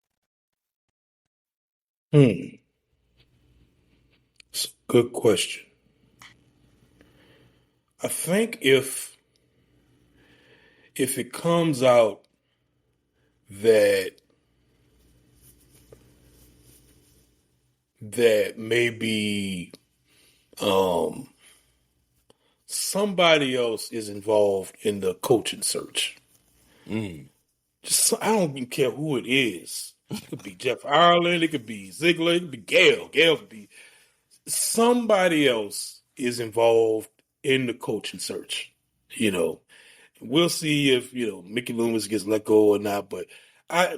It's a good question. I think if it comes out that maybe somebody else is involved in the coaching search. Just, I don't even care who it is. It could be Jeff Ireland, it could be Ziegler, it could be Gail. Gail could be somebody else is involved in the coaching search. We'll see if Mickey Loomis gets let go or not. But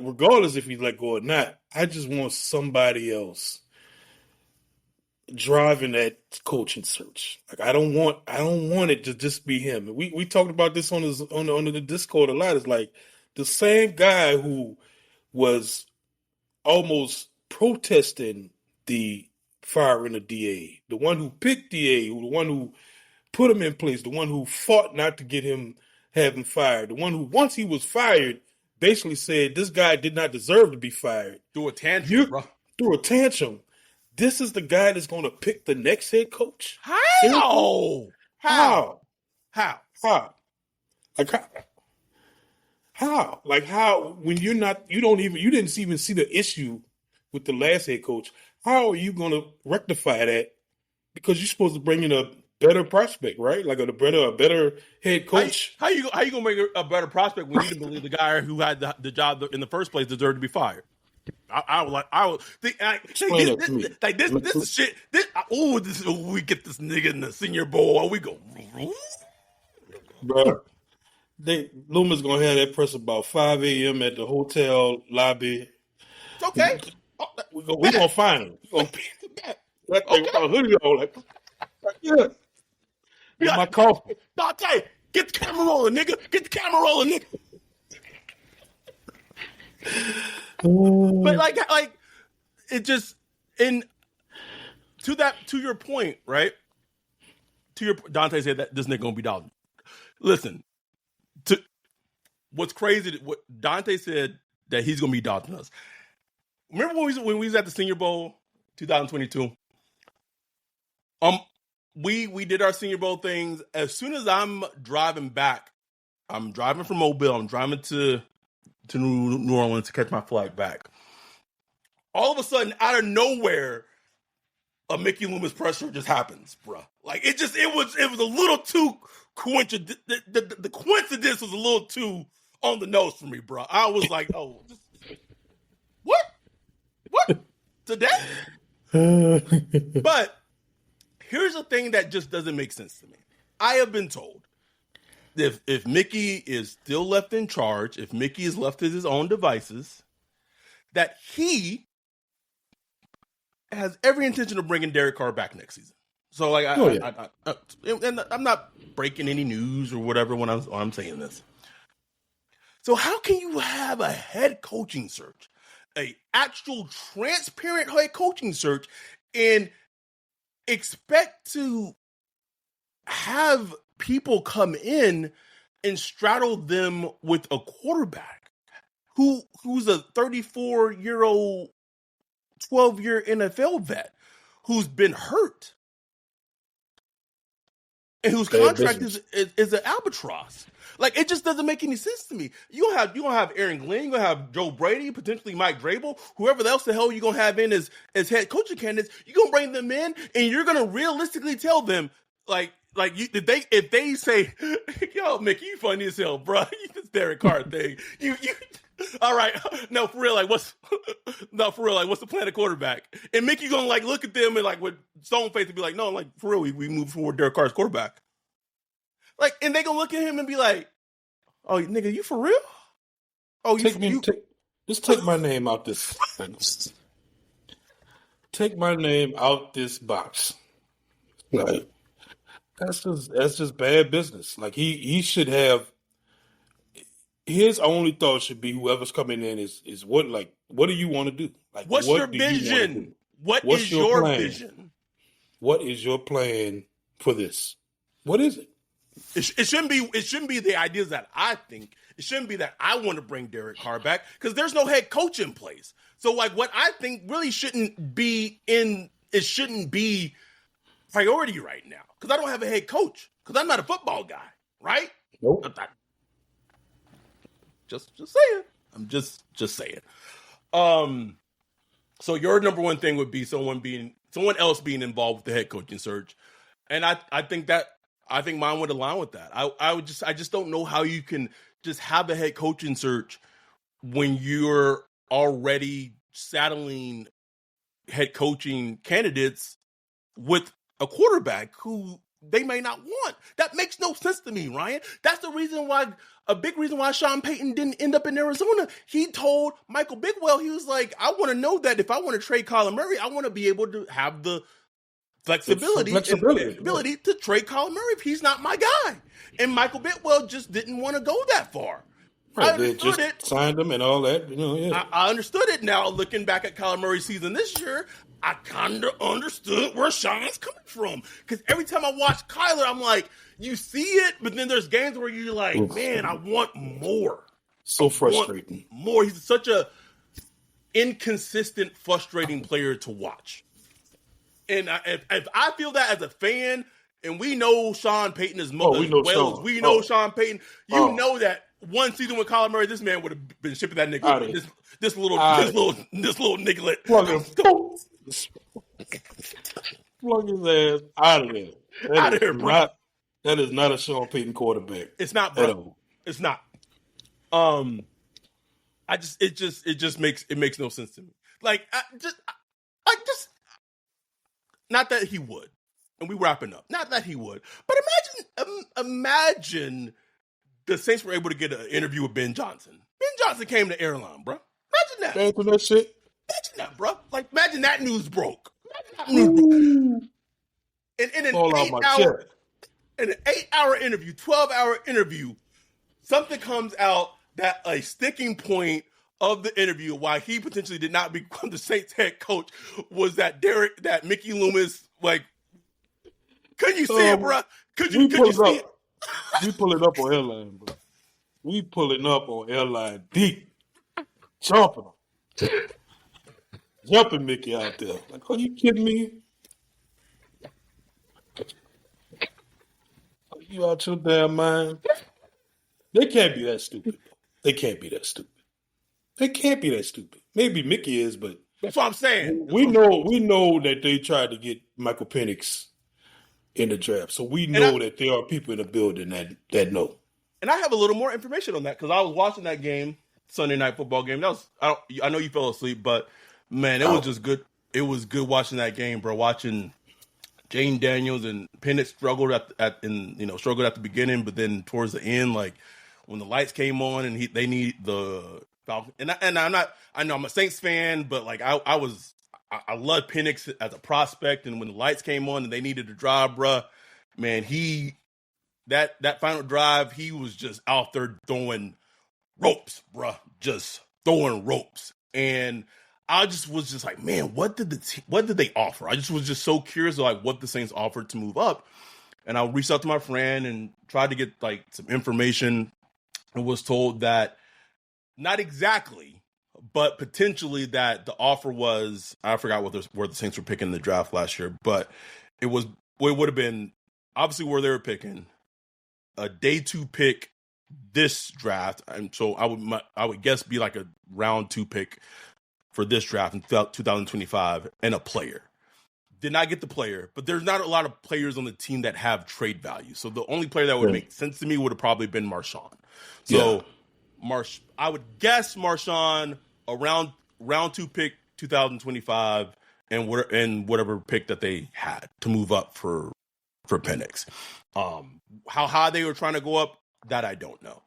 regardless if he's let go or not, I just want somebody else driving that coaching search. I don't want it to just be him. We talked about this on the Discord a lot. It's the same guy who was almost protesting the firing of DA, the one who picked DA, the one who put him in place, the one who fought not to have him fired, the one who, once he was fired, basically said this guy did not deserve to be fired. Threw a tantrum, bro. Threw a tantrum. This is the guy that's going to pick the next head coach? How? How? How? When you didn't even see the issue with the last head coach. How are you going to rectify that? Because you're supposed to bring in a better prospect, right? A better head coach. How you gonna make a better prospect when you didn't believe the guy who had the job in the first place deserved to be fired? I would think Explain that to me. This is shit. We get this nigga in the Senior Bowl. We go, Bro, Luma's gonna have that press about 5 a.m. at the hotel lobby. it's okay. We gonna find him. That thing with a hoodie on, like, yeah. Get my coffee. Dante, get the camera rolling, nigga. Get the camera rolling, nigga. But like it just to your point, right? Dante said that this nigga gonna be down. Listen, what's crazy? What Dante said that he's gonna be doubting us. Remember when we was at the Senior Bowl 2022? We did our Senior Bowl things. As soon as I'm driving back, I'm driving from Mobile. I'm driving to New Orleans to catch my flight back. All of a sudden, out of nowhere, a Mickey Loomis pressure just happens, bro. Like it was a little too coincident. The coincidence was a little too on the nose for me, bro. I was like, oh, what today? But here's the thing that just doesn't make sense to me. I have been told if Mickey is still left in charge, if Mickey is left to his own devices, that he has every intention of bringing Derek Carr back next season. So, like, and I'm not breaking any news or whatever when I'm saying this. So, how can you have a head coaching search, a actual transparent head coaching search, and expect to have people come in and straddle them with a quarterback who's a 34-year-old, 12-year NFL vet who's been hurt and whose contract is an albatross? Like, it just doesn't make any sense to me. You gonna have Aaron Glenn, you're gonna have Joe Brady, potentially Mike Vrabel, whoever else the hell you're gonna have in as head coaching candidates. You're gonna bring them in and you're gonna realistically tell them, if they say, yo, Mickey, you funny as hell, bro. This Derek Carr thing. You all right. No, for real, what's the plan of quarterback? And Mickey gonna look at them and with stone face and be like, no, for real, we move forward Derek Carr's quarterback. And they gonna look at him and be like, oh, nigga, you for real? Oh, just take my name out this. Take my name out this box. Like, that's just bad business. Like, he should have. His only thought should be whoever's coming in is what do you want to do? Like, what's your vision? What's your vision? What is your plan for this? What is it? It shouldn't be the ideas that I think. It shouldn't be that I want to bring Derek Carr back because there's no head coach in place. So what I think really shouldn't be priority right now because I don't have a head coach because I'm not a football guy, right? Nope. Just saying. I'm just saying. So your number one thing would be someone else being involved with the head coaching search, and I think mine would align with that. I just don't know how you can just have a head coaching search when you're already saddling head coaching candidates with a quarterback who they may not want. That makes no sense to me, Ryan. That's a big reason why Sean Payton didn't end up in Arizona. He told Michael Bigwell, he was like, I want to know that if I want to trade Kyler Murray, I want to be able to have the flexibility to trade Kyler Murray if he's not my guy. And Michael Bidwell just didn't want to go that far. Right, they just signed him and all that. Yeah. I understood it now. Looking back at Kyler Murray's season this year, I kind of understood where Sean's coming from. Because every time I watch Kyler, I'm like, you see it, but then there's games where you're like, man, I want more. So frustrating. More. He's such a inconsistent, frustrating player to watch. And if I feel that as a fan, and we know Sean Payton as well as we know Sean Payton, know that one season with Kyler Murray, this man would have been shipping that nigga. This little nigglet. Plug his ass out of there. Out of here, bro. That is not a Sean Payton quarterback. It's not, bro. It's not. I it just makes no sense to me. Like, I just not that he would, and we wrapping up. Not that he would, but imagine the Saints were able to get an interview with Ben Johnson. Ben Johnson came to Airline, bro. Imagine that. Imagine that shit. Imagine that, bro. Like, imagine that news broke. In an Fall out my chair. In an 8-hour interview, 12-hour interview, something comes out that a sticking point of the interview, why he potentially did not become the Saints head coach, was that Mickey Loomis, like, couldn't you see it, bro? Could you see it? We pulling up on Airline, bro. We pulling up on Airline deep. Jumping him. Jumping Mickey out there. Like, are you kidding me? Are you out your damn mind? They can't be that stupid. They can't be that stupid. They can't be that stupid. Maybe Mickey is, but that's what I'm saying. We know that they tried to get Michael Penix in the draft, so we know that there are people in the building that know. And I have a little more information on that because I was watching that game, Sunday night football game. I know you fell asleep, but man, it was just good. It was good watching that game, bro. Watching Jane Daniels and Penix struggled at the beginning, but then towards the end, like when the lights came on and they need the Falcons. And I know I'm a Saints fan, but like I love Penix as a prospect, and when the lights came on and they needed to drive, bro, man, that final drive, he was just out there throwing ropes, bro, just throwing ropes. And I was just like, man, what did they offer? I just was just so curious of like what the Saints offered to move up. And I reached out to my friend and tried to get like some information, and was told that not exactly, but potentially that the offer was, I forgot where the Saints were picking in the draft last year, but it would have been obviously where they were picking a day 2 pick this draft. And so I would guess be like a round 2 pick for this draft in 2025 and a player. Did not get the player, but there's not a lot of players on the team that have trade value. So the only player that would make sense to me would have probably been Marshawn. So I would guess Marshawn around round 2 pick 2025 and whatever pick that they had to move up for Penix. How high they were trying to go up, that I don't know.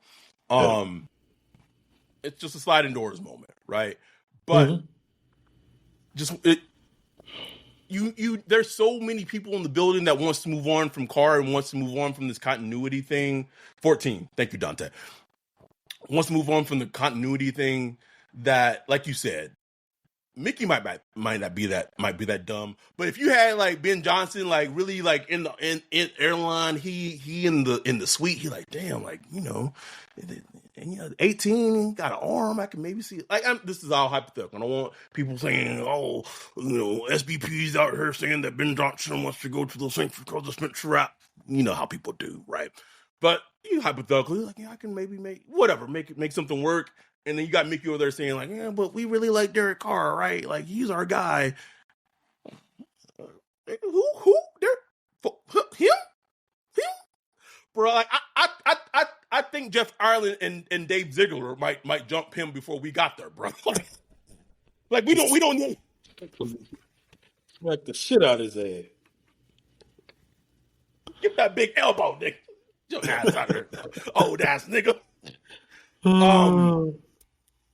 It's just a sliding doors moment, right? But there's so many people in the building that wants to move on from Carr and wants to move on from this continuity thing. 14. Thank you, Dante. Wants to move on from the continuity thing that, like you said, Mickey might not be that dumb. But if you had like Ben Johnson, like really like in Airline, he in the suite, he like, damn, like, you know, 18, got an arm, I can maybe see. Like, this is all hypothetical. I don't want people saying, oh, you know, SBP's out here saying that Ben Johnson wants to go to the Saints because of Spencer Rapp. You know how people do, right? But you hypothetically, like, yeah, I can maybe make something work. And then you got Mickey over there saying, like, yeah, but we really like Derek Carr, right? Like, he's our guy. Who? Him? Bro, like, I think Jeff Ireland and Dave Ziegler might jump him before we got there, bro. Like we don't need. Smack the shit out of his ass. Get that big elbow, nigga. Your ass out of here, old ass nigga.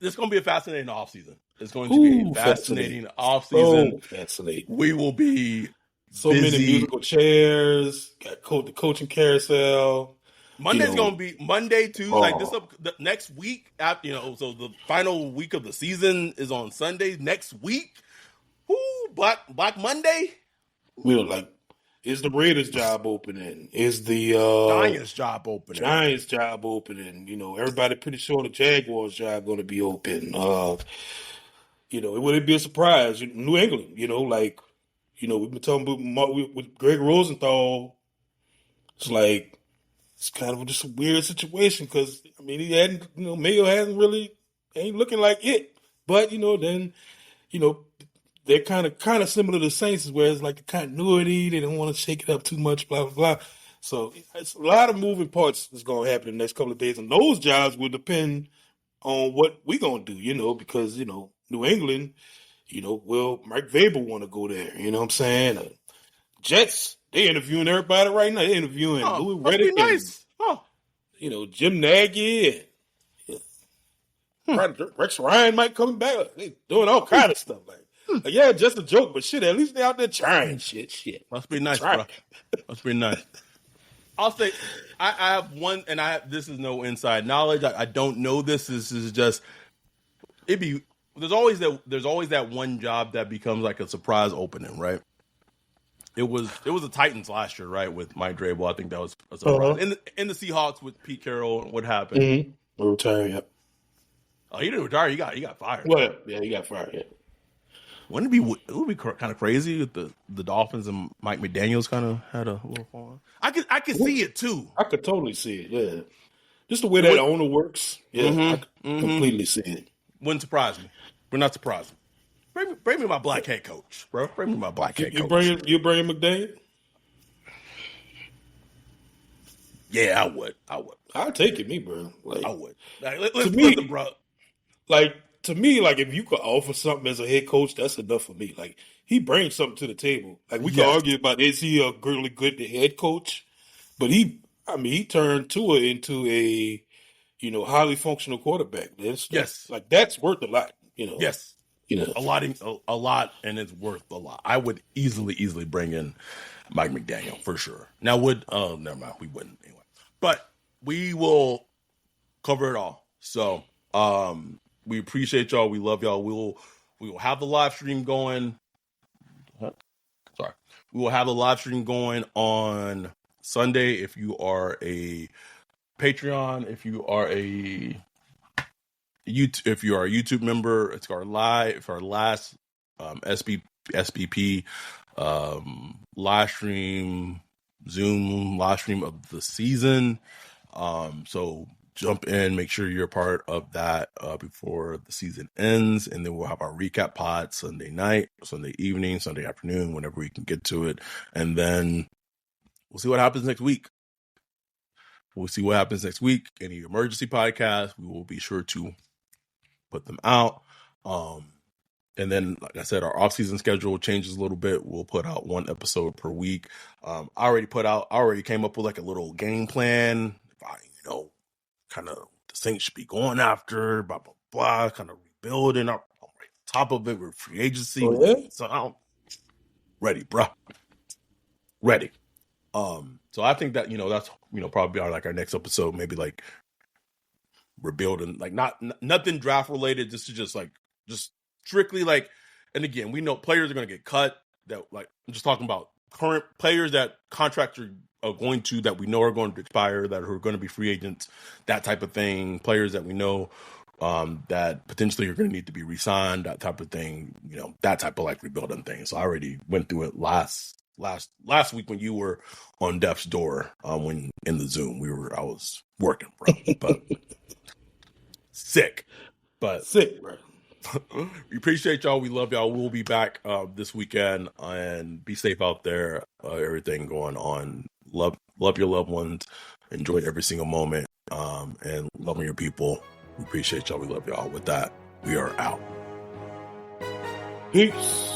It's going to be a fascinating offseason. It's going to be a fascinating offseason. Fascinating. We will be so busy. many musical chairs. Got the coaching carousel. Monday's going to be Monday, Tuesday. Like the next week, after, so the final week of the season is on Sunday. Next week, Black Monday. We're like, is the Raiders job opening? Is the Giants job opening? Everybody pretty sure the Jaguars job going to be open. It wouldn't be a surprise. New England, we've been talking about with Greg Rosenthal. It's kind of just a weird situation because he hadn't, Mayo ain't looking like it. But they're kind of similar to the Saints, where it's like the continuity. They don't want to shake it up too much, blah, blah, blah. So it's a lot of moving parts that's going to happen in the next couple of days. And those jobs will depend on what we gonna do, because New England, will Mike Vrabel want to go there? You know what I'm saying? Jets, they interviewing everybody right now. They interviewing Louis Must be Riddick nice. and Jim Nagy and Rex Ryan might come back. They doing all kind of stuff like yeah, just a joke, but shit, at least they out there trying shit. Must be nice, Trying. bro. Must be nice. I'll say I have one, and this is no inside knowledge. I don't know this. This is just there's always that one job that becomes like a surprise opening, right? It was the Titans last year, right, with Mike Vrabel. I think that was a surprise. In the Seahawks with Pete Carroll, what happened? Mm-hmm. Retire, yeah. Oh, he didn't retire. He got fired. Well, yeah, he got fired. Yeah. Wouldn't it be kind of crazy if the Dolphins and Mike McDaniels kind of had a little fun? I could see it too. I could totally see it. Yeah, just the way that owner works. Yeah, I could completely see it. Wouldn't surprise me. Would not surprise me. Bring me my black head coach, bro. Bring me my black head coach. You bring McDaniel? Yeah, I would. I'll take it, me, bro. Like, I would. Like, listen, bro. Like, to me, like, if you could offer something as a head coach, that's enough for me. Like, he brings something to the table. Like, we can argue about, is he a really good head coach? But he turned Tua into a, highly functional quarterback. Like, that's worth a lot, Yes. A lot, and it's worth a lot. I would easily bring in Mike McDaniel for sure. Now, never mind, we wouldn't anyway. But we will cover it all. So, we appreciate y'all. We love y'all. We will have the live stream going. Sorry, we will have the live stream going on Sunday. If you are a Patreon, if you are a YouTube member, it's our last SBP live stream, Zoom live stream of the season. So jump in, make sure you're a part of that before the season ends, and then we'll have our recap pod Sunday night, Sunday evening, Sunday afternoon, whenever we can get to it, and then we'll see what happens next week. Any emergency podcasts, we will be sure to put them out. And then, like I said, our off-season schedule changes a little bit. We'll put out one episode per week. I already came up with like a little game plan. Kind of the Saints should be going after, blah, blah, blah, kind of rebuilding up on top of it with free agency. Oh, yeah? So I'm ready, bro. Ready. So I think that, that's, probably our next episode, maybe like rebuilding, like nothing draft related, just strictly like, and again, we know players are going to get cut that, like, I'm just talking about current players that contracts are going to, that we know are going to expire, that are going to be free agents, that type of thing. Players that we know that potentially are going to need to be re-signed, that type of thing, that type of like rebuilding thing. So I already went through it last week when you were on death's door, when in the Zoom, I was working, bro, but sick, bro. We appreciate y'all. We love y'all. We'll be back this weekend, and be safe out there. Everything going on. Love your loved ones. Enjoy every single moment. And loving your people. We appreciate y'all. We love y'all. With that, we are out. Peace.